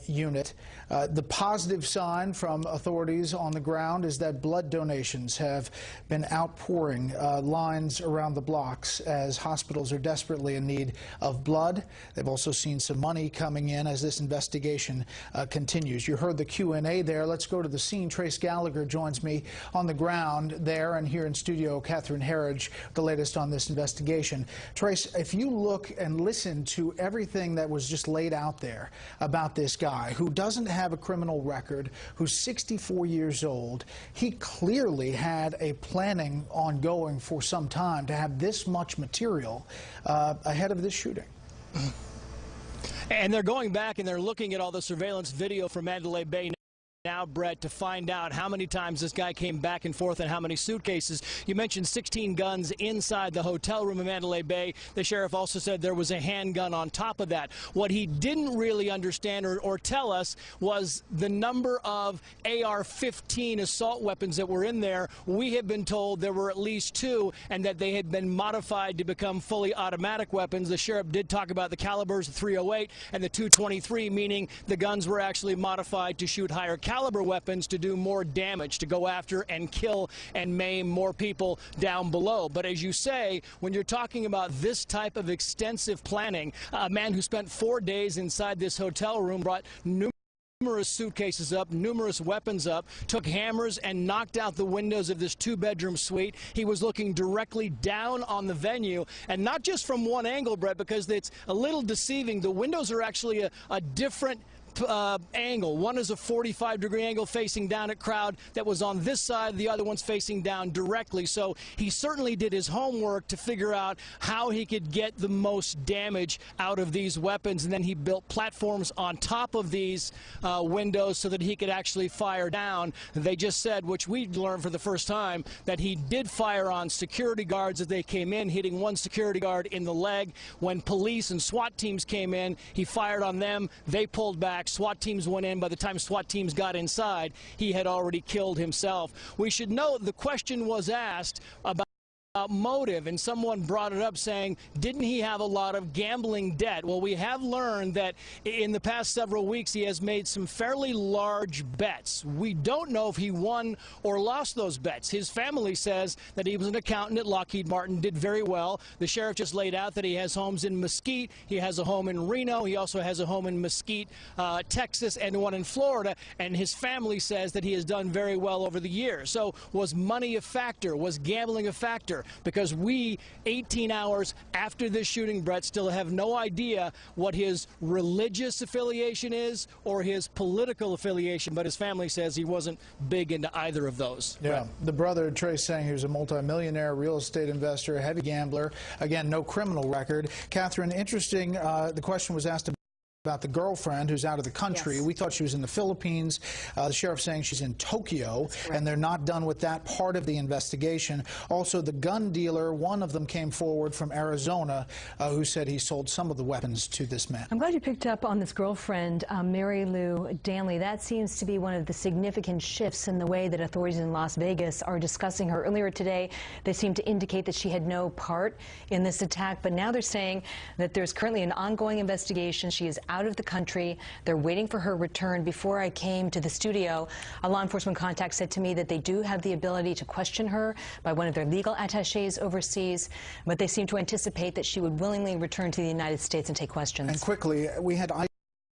unit. The positive sign from authorities on the ground is that blood donations have been outpouring lines around the blocks as hospitals are desperately in need of blood. They've also seen some money coming in as this investigation continues. You heard the Q&A there. Let's go to the scene. Trace Gallagher joins me on the ground there, and here in studio, Catherine Herridge, the latest on this investigation. Trace, if you look and listen to everything that was just laid out there about this guy who doesn't have a criminal record, who's 64 years old, he clearly had a planning ongoing for some time to have this much material ahead of this shooting. And they're going back and they're looking at all the surveillance video from Mandalay Bay now, Brett, to find out how many times this guy came back and forth and how many suitcases. You mentioned 16 guns inside the hotel room in Mandalay Bay. The sheriff also said there was a handgun on top of that. What he didn't really understand or tell us was the number of AR-15 assault weapons that were in there. We have been told there were at least 2 and that they had been modified to become fully automatic weapons. The sheriff did talk about the calibers, the .308 and the .223, meaning the guns were actually modified to shoot higher caliber weapons to do more damage, to go after and kill and maim more people down below. But as you say, when you're talking about this type of extensive planning, a man who spent 4 days inside this hotel room brought numerous suitcases up, numerous weapons up, took hammers and knocked out the windows of this 2-bedroom suite. He was looking directly down on the venue, and not just from one angle, Brett, because it's a little deceiving. The windows are actually a different angle. One is a 45-degree angle facing down at crowd that was on this side. The other one's facing down directly. So he certainly did his homework to figure out how he could get the most damage out of these weapons. And then he built platforms on top of these windows so that he could actually fire down. They just said, which we learned for the first time, that he did fire on security guards as they came in, hitting one security guard in the leg. When police and SWAT teams came in, he fired on them. They pulled back. SWAT teams went in. By the time SWAT teams got inside, he had already killed himself. We should note the question was asked about motive, and someone brought it up saying, didn't he have a lot of gambling debt? Well, we have learned that in the past several weeks he has made some fairly large bets. We don't know if he won or lost those bets. His family says that he was an accountant at Lockheed Martin, did very well. The sheriff just laid out that he has homes in Mesquite, he has a home in Reno, he also has a home in Mesquite, Texas, and one in Florida, and his family says that he has done very well over the years. So was money a factor? Was gambling a factor? Because we, 18 hours after this shooting, Brett, still have no idea what his religious affiliation is or his political affiliation, but his family says he wasn't big into either of those. Yeah, Brett. the brother, Trace, saying he was a multimillionaire, real estate investor, heavy gambler. Again, no criminal record. Catherine, interesting, the question was asked about the girlfriend who's out of the country. Yes. We thought she was in the Philippines. The sheriff saying she's in Tokyo, and they're not done with that part of the investigation. Also, the gun dealer, one of them came forward from Arizona, who said he sold some of the weapons to this man. I'm glad you picked up on this girlfriend, Mary Lou Danley. That seems to be one of the significant shifts in the way that authorities in Las Vegas are discussing her. Earlier today, they seemed to indicate that she had no part in this attack, but now they're saying that there's currently an ongoing investigation. She is out of the country. They're waiting for her return. Before I came to the studio, a law enforcement contact said to me that they do have the ability to question her by one of their legal attaches overseas, but they seem to anticipate that she would willingly return to the United States and take questions. And quickly, we had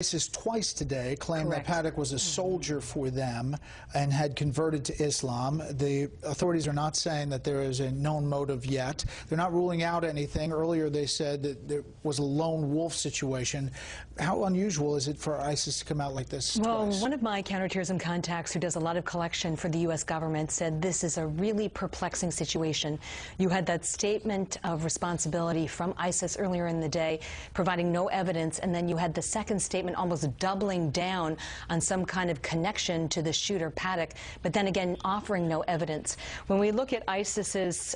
ISIS twice today claimed Correct. that Paddock was a soldier for them and had converted to Islam. The authorities are not saying that there is a known motive yet. They're not ruling out anything. Earlier they said that there was a lone wolf situation. How unusual is it for ISIS to come out like this Well, twice? one of my counterterrorism contacts who does a lot of collection for the U.S. government said this is a really perplexing situation. You had that statement of responsibility from ISIS earlier in the day, providing no evidence, and then you had the second statement almost doubling down on some kind of connection to the shooter, Paddock, but then again offering no evidence. When we look at ISIS's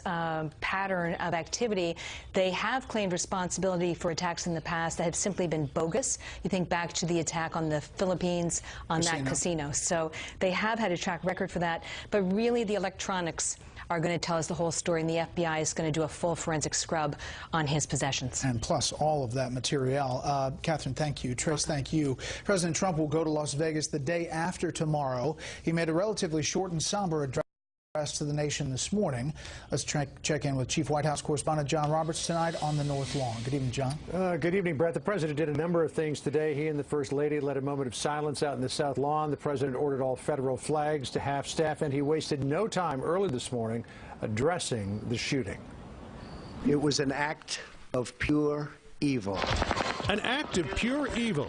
pattern of activity, they have claimed responsibility for attacks in the past that have simply been bogus. You think back to the attack on the Philippines on that casino. So they have had a track record for that, but really the electronics are going to tell us the whole story, and the FBI is going to do a full forensic scrub on his possessions. And plus all of that material. Catherine, thank you. Trace, thank you. President Trump will go to Las Vegas the day after tomorrow. He made a relatively short and somber address to the nation this morning. Let's check in with Chief White House correspondent John Roberts tonight on the North Lawn. Good evening, John. Good evening, Brett. The president did a number of things today. He and the First Lady led a moment of silence out in the South Lawn. The president ordered all federal flags to half-staff, and he wasted no time early this morning addressing the shooting. It was an act of pure evil. An act of pure evil.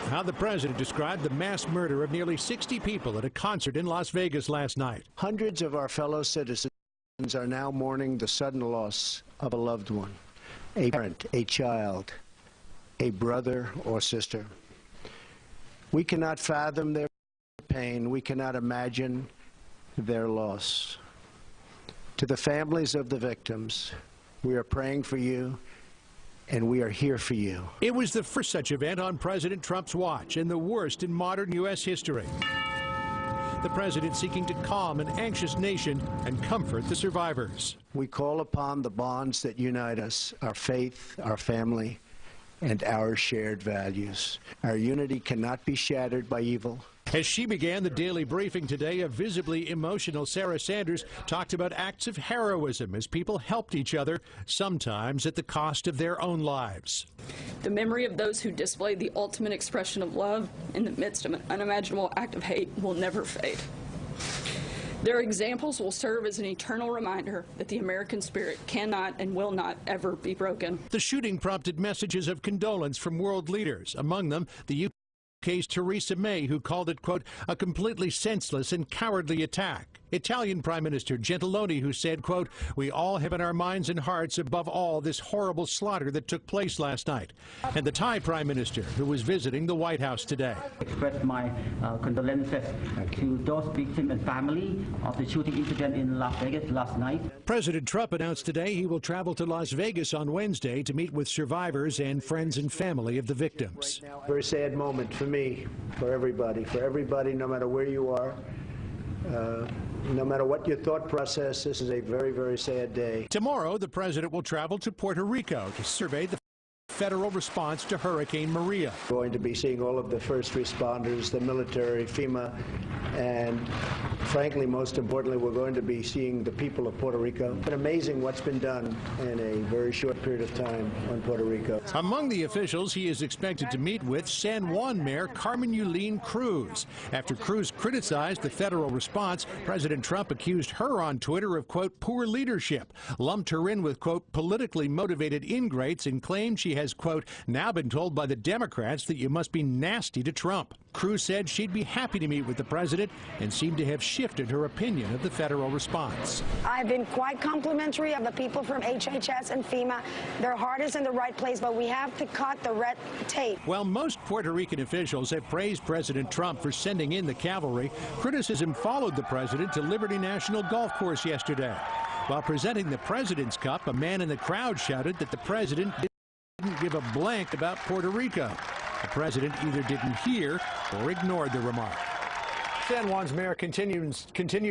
How the president described the mass murder of nearly 60 people at a concert in Las Vegas last night. Hundreds of our fellow citizens are now mourning the sudden loss of a loved one, a parent, a child, a brother or sister. We cannot fathom their pain. We cannot imagine their loss. To the families of the victims, we are praying for you, and we are here for you. It was the first such event on President Trump's watch and the worst in modern U.S. history. The president seeking to calm an anxious nation and comfort the survivors. We call upon the bonds that unite us, our faith, our family, and our shared values. Our unity cannot be shattered by evil. As she began the daily briefing today, a visibly emotional Sarah Sanders talked about acts of heroism as people helped each other, sometimes at the cost of their own lives. The memory of those who displayed the ultimate expression of love in the midst of an unimaginable act of hate will never fade. Their examples will serve as an eternal reminder that the American spirit cannot and will not ever be broken. The shooting prompted messages of condolence from world leaders, among them the UK's Theresa May, who called it, quote, a completely senseless and cowardly attack. Italian Prime Minister Gentiloni, who said, quote, we all have in our minds and hearts above all this horrible slaughter that took place last night. And the Thai Prime Minister, who was visiting the White House today. Express my condolences to those victims and family of the shooting incident in Las Vegas last night. President Trump announced today he will travel to Las Vegas on Wednesday to meet with survivors and friends and family of the victims. Very sad moment for me, for everybody, no matter where you are. no matter what your thought process, this is a very, very sad day. Tomorrow, the president will travel to Puerto Rico to survey the federal response to Hurricane Maria. We're going to be seeing all of the first responders, the military, FEMA, and frankly, most importantly, we're going to be seeing the people of Puerto Rico. It's been amazing what's been done in a very short period of time on Puerto Rico. Among the officials he is expected to meet with, San Juan Mayor Carmen Yulín Cruz. After Cruz criticized the federal response, President Trump accused her on Twitter of, quote, poor leadership, lumped her in with, quote, politically motivated ingrates, and claimed she has, quote, now been told by the Democrats that you must be nasty to Trump. Cruz said she'd be happy to meet with the president and seemed to have shifted her opinion of the federal response. I've been quite complimentary of the people from HHS and FEMA. Their heart is in the right place, but we have to cut the red tape. While most Puerto Rican officials have praised President Trump for sending in the cavalry, criticism followed the president to Liberty National Golf Course yesterday. While presenting the President's Cup, a man in the crowd shouted that the president didn't give a blank about Puerto Rico. The president either didn't hear or ignored the remark. San Juan's mayor continues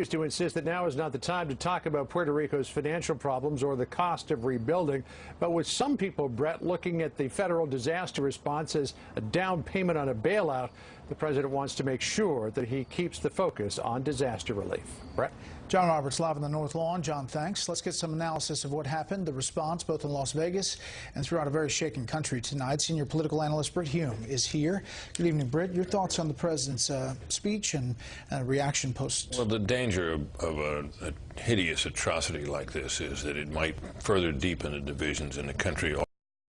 to insist that now is not the time to talk about Puerto Rico's financial problems or the cost of rebuilding. But with some people, Brett, looking at the federal disaster response as a down payment on a bailout, the president wants to make sure that he keeps the focus on disaster relief. Brett? John Roberts live on the North Lawn. John, thanks. Let's get some analysis of what happened, the response both in Las Vegas and throughout a very shaken country tonight. Senior political analyst Bret Hume is here. Good evening, Bret. Your thoughts on the president's speech and reaction post? Well, the danger of a hideous atrocity like this is that it might further deepen the divisions in the country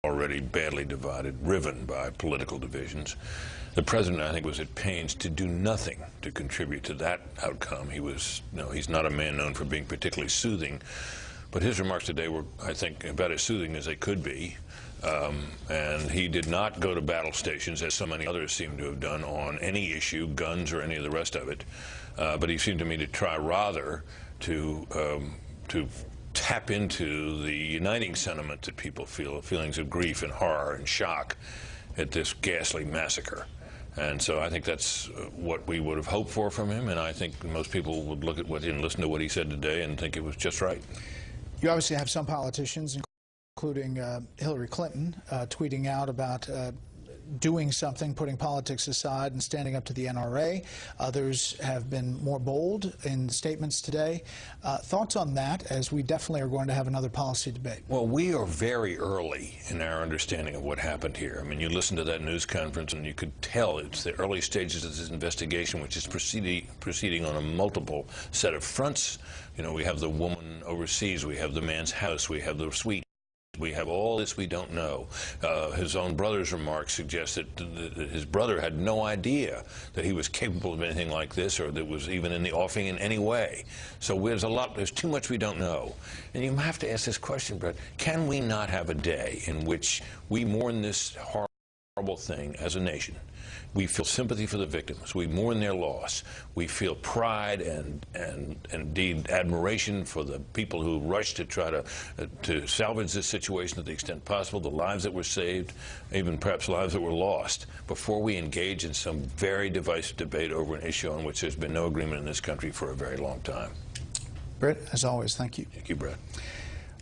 already badly divided, riven by political divisions. The president, I think, was at pains to do nothing to contribute to that outcome. He's not a man known for being particularly soothing, but his remarks today were, I think, about as soothing as they could be. And he did not go to battle stations, as so many others seem to have done, on any issue, guns or any of the rest of it. But he seemed to me to try rather to tap into the uniting sentiment that people feel, feelings of grief and horror and shock at this ghastly massacre. And so I think that's what we would have hoped for from him, and I think most people would look at what and listen to what he said today and think it was just right. You obviously have some politicians, including Hillary Clinton, tweeting out about doing something, putting politics aside and standing up to the NRA. Others have been more bold in statements today. Thoughts on that, as we definitely are going to have another policy debate? Well, we are very early in our understanding of what happened here. I mean, you listen to that news conference and you could tell it's the early stages of this investigation, which is proceeding on a multiple set of fronts. You know, we have the woman overseas, we have the man's house, we have the suite. We have all this we don't know. His own brother's remarks suggest that his brother had no idea that he was capable of anything like this, or that was even in the offing in any way. So there's too much we don't know. And you have to ask this question, Brett, can we not have a day in which we mourn this horrible thing as a nation? We feel sympathy for the victims. We mourn their loss. We feel pride and indeed admiration for the people who rushed to try to salvage this situation to the extent possible, the lives that were saved, even perhaps lives that were lost, before we engage in some very divisive debate over an issue on which there's been no agreement in this country for a very long time. Brett, as always, thank you. Thank you, Brett.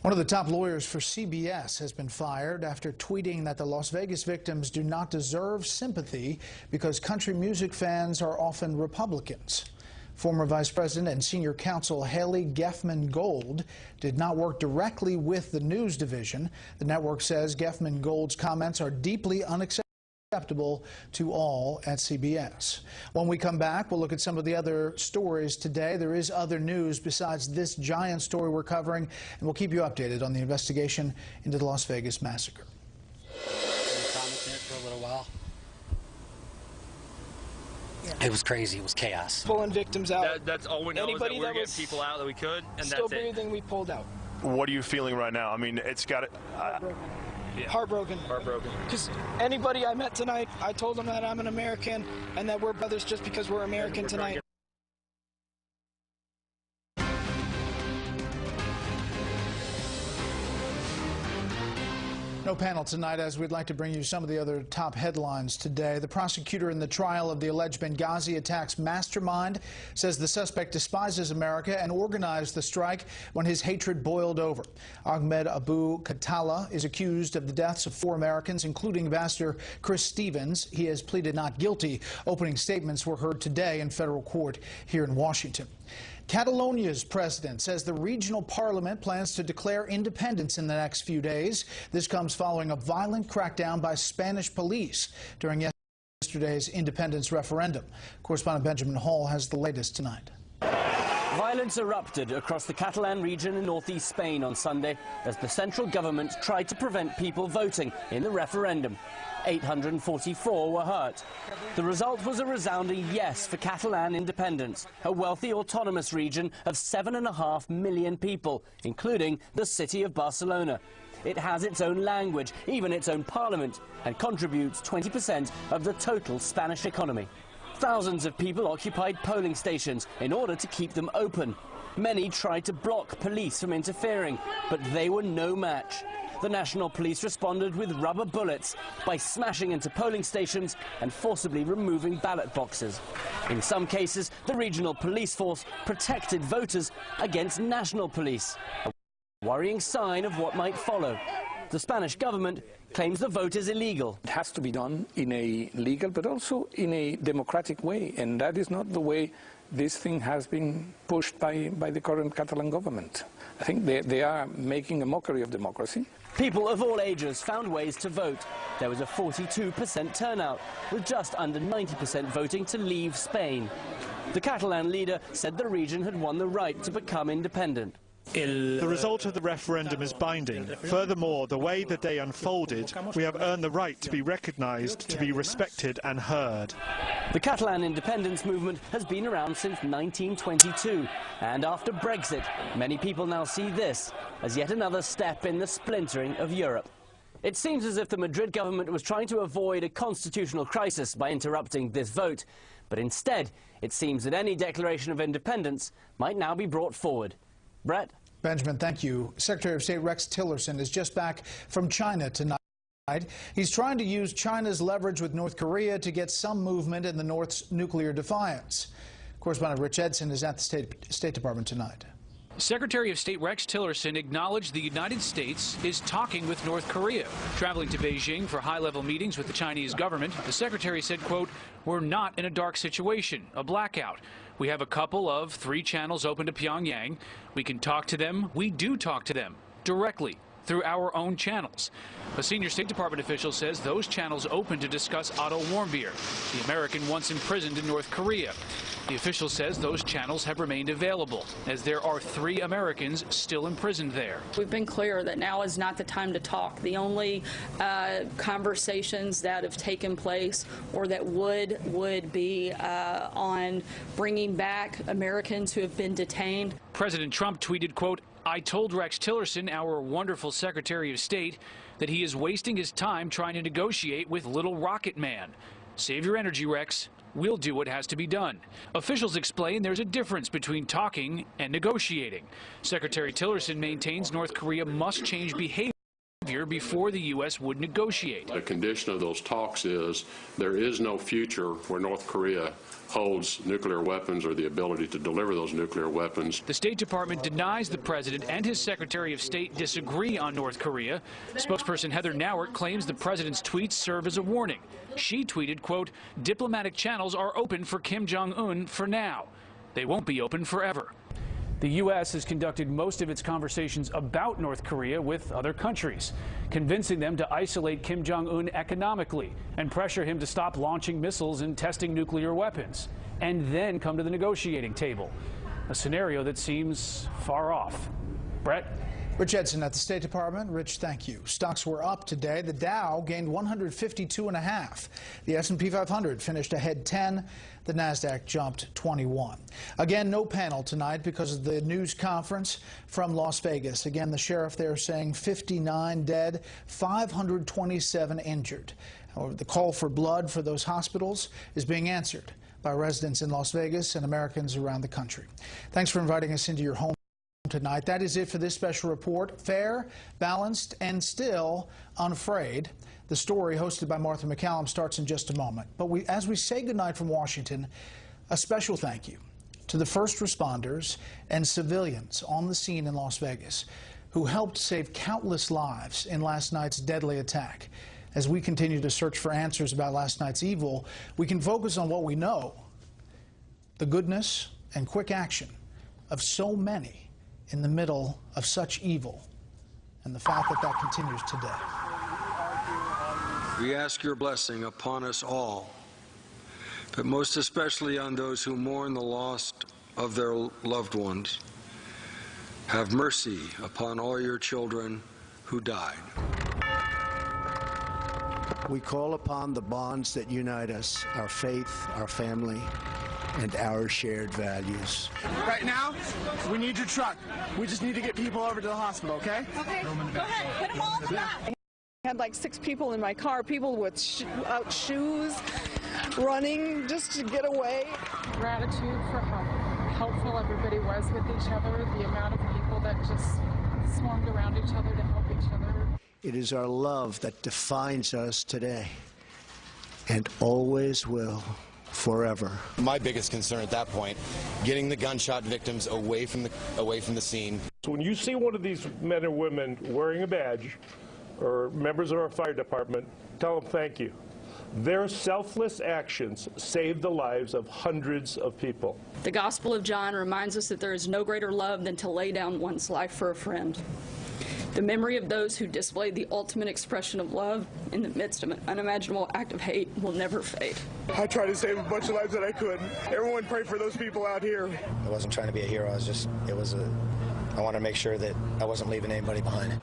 One of the top lawyers for CBS has been fired after tweeting that the Las Vegas victims do not deserve sympathy because country music fans are often Republicans. Former Vice President and Senior Counsel Haley Geffman Gold did not work directly with the news division. The network says Geffman Gold's comments are deeply unacceptable to all at CBS. When we come back, we'll look at some of the other stories today. There is other news besides this giant story we're covering, and we'll keep you updated on the investigation into the Las Vegas massacre. For a little while. It was crazy. It was chaos. Pulling victims out. That's all we know. Anybody is that that we're was getting people out that we could, and still that's it. breathing, we pulled out. What are you feeling right now? I mean, it's got it. Heartbroken. Heartbroken. Because anybody I met tonight, I told them that I'm an American and that we're brothers just because we're American tonight. No panel tonight, as we'd like to bring you some of the other top headlines today. The prosecutor in the trial of the alleged Benghazi attacks mastermind says the suspect despises America and organized the strike when his hatred boiled over. Ahmed Abu Khattala is accused of the deaths of 4 Americans, including Ambassador Chris Stevens. He has pleaded not guilty. Opening statements were heard today in federal court here in Washington. Catalonia's president says the regional parliament plans to declare independence in the next few days. This comes following a violent crackdown by Spanish police during yesterday's independence referendum. Correspondent Benjamin Hall has the latest tonight. Violence erupted across the Catalan region in northeast Spain on Sunday as the central government tried to prevent people voting in the referendum. 844 were hurt. The result was a resounding yes for Catalan independence, a wealthy autonomous region of 7.5 million people, including the city of Barcelona. It has its own language, even its own parliament, and contributes 20% of the total Spanish economy. Thousands of people occupied polling stations in order to keep them open. Many tried to block police from interfering, but they were no match. The National Police responded with rubber bullets by smashing into polling stations and forcibly removing ballot boxes. In some cases, the regional police force protected voters against national police, a worrying sign of what might follow. The Spanish government claims the vote is illegal. It has to be done in a legal but also in a democratic way, and that is not the way this thing has been pushed by the current Catalan government. I think they are making a mockery of democracy. People of all ages found ways to vote. There was a 42% turnout, with just under 90% voting to leave Spain. The Catalan leader said the region had won the right to become independent. The result of the referendum is binding. Furthermore, the way the day unfolded, we have earned the right to be recognised, to be respected and heard. The Catalan independence movement has been around since 1922, and after Brexit, many people now see this as yet another step in the splintering of Europe. It seems as if the Madrid government was trying to avoid a constitutional crisis by interrupting this vote, but instead, it seems that any declaration of independence might now be brought forward. Brett? Benjamin, thank you. Secretary of State Rex Tillerson is just back from China tonight. He's trying to use China's leverage with North Korea to get some movement in the North's nuclear defiance. Correspondent Rich Edson is at the State Department tonight. Secretary of State Rex Tillerson acknowledged the United States is talking with North Korea. Traveling to Beijing for high-level meetings with the Chinese government, the secretary said, quote, "We're not in a dark situation, a blackout. We have a couple of 3 channels open to Pyongyang. We can talk to them. We do talk to them directly through our own channels." A senior State Department official says those channels open to discuss Otto Warmbier, the American once imprisoned in North Korea. The official says those channels have remained available, as there are 3 Americans still imprisoned there. We've been clear that now is not the time to talk. The only conversations that have taken place or that would be on bringing back Americans who have been detained. President Trump tweeted, quote, "I told Rex Tillerson, our wonderful Secretary of State, that he is wasting his time trying to negotiate with Little Rocket Man. Save your energy, Rex. We'll do what has to be done." Officials explain there's a difference between talking and negotiating. Secretary Tillerson maintains North Korea must change behavior before the U.S. would negotiate. The condition of those talks is there is no future where North Korea holds nuclear weapons or the ability to deliver those nuclear weapons. The State Department denies the president and his Secretary of State disagree on North Korea. Spokesperson Heather Nauert claims the president's tweets serve as a warning. She tweeted, quote, "Diplomatic channels are open for Kim Jong-un for now. They won't be open forever." The U.S. has conducted most of its conversations about North Korea with other countries, convincing them to isolate Kim Jong-un economically and pressure him to stop launching missiles and testing nuclear weapons, and then come to the negotiating table, a scenario that seems far off. Brett? Rich Edson at the State Department. Rich, thank you. Stocks were up today. The Dow gained 152.5. The S&P 500 finished ahead 10. The Nasdaq jumped 21. Again, no panel tonight because of the news conference from Las Vegas. Again, the sheriff there saying 59 dead, 527 injured. However, the call for blood for those hospitals is being answered by residents in Las Vegas and Americans around the country. Thanks for inviting us into your home tonight. That is it for this special report. Fair, balanced, and still unafraid. The story, hosted by Martha McCallum, starts in just a moment. But as we say goodnight from Washington, a special thank you to the first responders and civilians on the scene in Las Vegas who helped save countless lives in last night's deadly attack. As we continue to search for answers about last night's evil, we can focus on what we know, the goodness and quick action of so many in the middle of such evil, and the fact that that continues today. We ask your blessing upon us all, but most especially on those who mourn the loss of their loved ones. Have mercy upon all your children who died. We call upon the bonds that unite us, our faith, our family, and our shared values. Right now, we need your truck. We just need to get people over to the hospital, okay? Okay, go ahead, put them all in the back. I had like 6 people in my car, people with shoes, running just to get away. Gratitude for how helpful everybody was with each other, the amount of people that just swarmed around each other to help each other. It is our love that defines us today and always will, forever. My biggest concern at that point, getting the gunshot victims away from the scene. So when you see one of these men or women wearing a badge or members of our fire department, tell them thank you. Their selfless actions saved the lives of hundreds of people. The Gospel of John reminds us that there is no greater love than to lay down one's life for a friend. The memory of those who displayed the ultimate expression of love in the midst of an unimaginable act of hate will never fade. I tried to save a bunch of lives that I could. Everyone pray for those people out here. I wasn't trying to be a hero. I wanted to make sure that I wasn't leaving anybody behind.